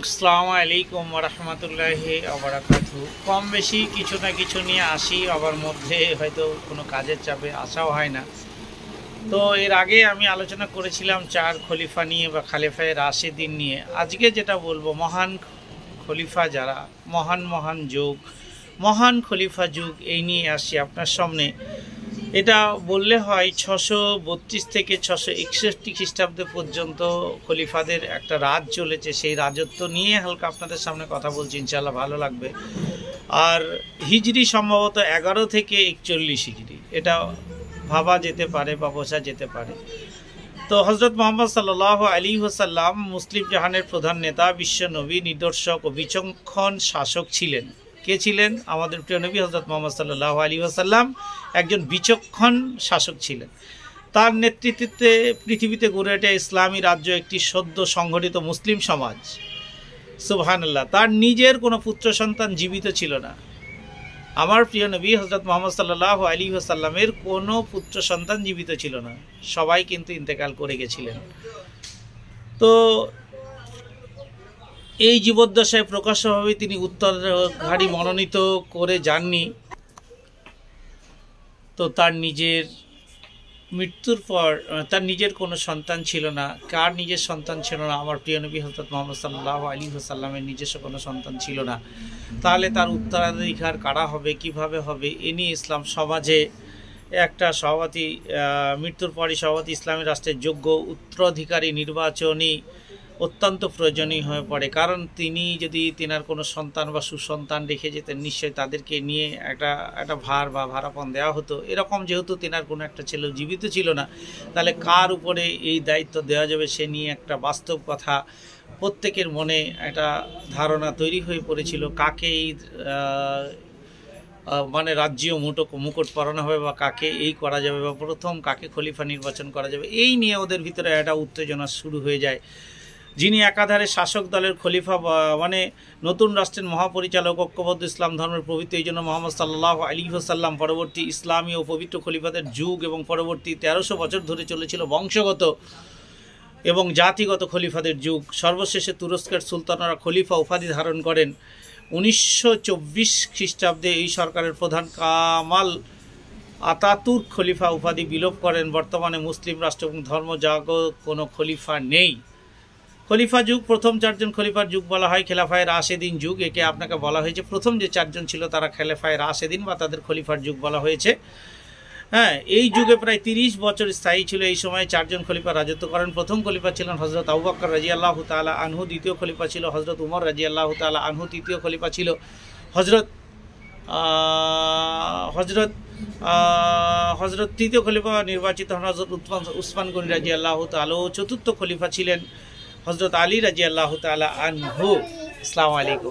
আসসালামু আলাইকুম রহমতুল্লাহি আবরাকাতু। কম বেশি কিছু না কিছু নিয়ে আসি, আবার মধ্যে হয়তো কোনো কাজের চাপে আসাও হয় না। তো এর আগে আমি আলোচনা করেছিলাম চার খলিফা নিয়ে বা খালেফায়ে রাশেদিন নিয়ে। আজকে যেটা বলবো, মহান খলিফা যারা, মহান যুগ, মহান খলিফা যুগ, এই নিয়ে আসি আপনার সামনে। এটা বললে হয় 632 থেকে 661 খ্রিস্টাব্দ পর্যন্ত খলিফাদের একটা রাজ চলেছে। সেই রাজত্ব নিয়ে হালকা আপনাদের সামনে কথা বলছি, ইনশাআল্লাহ ভালো লাগবে। আর হিজরি সম্ভবত 11 থেকে 41 হিজরি, এটা ভাবা যেতে পারে বা বোঝা যেতে পারে। তো হজরত মোহাম্মদ সাল্লাল্লাহু আলাইহি ওয়াসাল্লাম মুসলিম জাহানের প্রধান নেতা, বিশ্ব নবী, নিদর্শক ও বিচক্ষণ শাসক ছিলেন। কে ছিলেন? আমাদের প্রিয় নবী হজরত মোহাম্মদ সাল্লাল্লাহু আলাইহি ওয়াসাল্লাম একজন বিচক্ষণ শাসক ছিলেন। তার নেতৃত্বে পৃথিবীতে গড়ে ওঠে ইসলামী রাজ্য, একটি সদ্য সংগঠিত মুসলিম সমাজ। সুবহানাল্লাহ। তার নিজের কোনো পুত্র সন্তান জীবিত ছিল না। আমার প্রিয় নবী হজরত মোহাম্মদ সাল্লাল্লাহু আলাইহি ওয়াসাল্লামের কোনো পুত্র সন্তান জীবিত ছিল না, সবাই কিন্তু ইন্তেকাল করে গেছিলেন। তো এই জীবদ্দশায় প্রকাশ্যভাবে তিনি উত্তরাধিকারী মনোনীত করে যাননি। তো তার নিজের মৃত্যুর পর তার নিজের কোনো সন্তান ছিল না। কার নিজের সন্তান ছিল না? আমার প্রিয় নবী হযরত মুহাম্মদ সাল্লাল্লাহু আলাইহি ওয়াসাল্লামের নিজস্ব কোনো সন্তান ছিল না। তাহলে তার উত্তরাধিকার কারা হবে, কিভাবে হবে, এ নিয়ে ইসলাম সমাজে একটা সভাপতি, মৃত্যুর পরই সভাপতি ইসলামী রাষ্ট্রের যোগ্য উত্তরাধিকারী নির্বাচনী অত্যন্ত প্রয়োজনীয় হয়ে পড়ে। কারণ তিনি যদি তেনার কোনো সন্তান বা সুসন্তান রেখে যেতেন, নিশ্চয়ই তাদেরকে নিয়ে একটা ভার বা ভাড়াপণ দেওয়া হতো। এরকম যেহেতু তেনার কোনো একটা ছেলে জীবিত ছিল না, তাহলে কার উপরে এই দায়িত্ব দেওয়া যাবে সে নিয়ে একটা বাস্তব কথা প্রত্যেকের মনে একটা ধারণা তৈরি হয়ে পড়েছিল। কাকে এই মানে রাজ্য মুকুট পরানো হবে বা কাকে এই করা যাবে বা প্রথম কাকে খলিফা নির্বাচন করা যাবে, এই নিয়ে ওদের ভিতরে একটা উত্তেজনা শুরু হয়ে যায়। যিনি একাধারে শাসক দলের খলিফা মানে নতুন রাষ্ট্রের মহাপরিচালক, ঐক্যবদ্ধ ইসলাম ধর্মের প্রভৃতি, এই জন্য মোহাম্মদ সাল্লাল্লাহু আলাইহি ওয়াসাল্লাম পরবর্তী ইসলামী ও পবিত্র খলিফাদের যুগ এবং পরবর্তী 1300 বছর ধরে চলেছিল বংশগত এবং জাতিগত খলিফাদের যুগ। সর্বশেষে তুরস্কের সুলতানরা খলিফা উপাধি ধারণ করেন। 1924 খ্রিস্টাব্দে এই সরকারের প্রধান কামাল আতাতুর্ক খলিফা উপাধি বিলোপ করেন। বর্তমানে মুসলিম রাষ্ট্র এবং ধর্মজাগ কোনো খলিফা নেই। খলিফা যুগ, প্রথম চারজন খলিফার যুগ বলা হয় খেলাফায়ে রাশেদিন যুগ। একে আপনাকে বলা হয়েছে প্রথম যে চারজন ছিল তারা খেলাফায়ে রাশেদিন বা তাদের খলিফার যুগ বলা হয়েছে। হ্যাঁ, এই যুগে প্রায় 30 বছর স্থায়ী ছিল। এই সময় চারজন খলিফা রাজত্ব করেন। প্রথম খলিফা ছিলেন হজরত আবু বকর রাদিয়াল্লাহু তাআলা আনহু, দ্বিতীয় খলিফা ছিল হজরত উমর রাদিয়াল্লাহু তাআলা আনহু, তৃতীয় খলিফা ছিল তৃতীয় খলিফা নির্বাচিত হন হজরত উসমান গনি রাদিয়াল্লাহু তাআলা। চতুর্থ খলিফা ছিলেন হজরত আলী রাদিয়াল্লাহু তাআলা আনহু। আসসালামু আলাইকুম।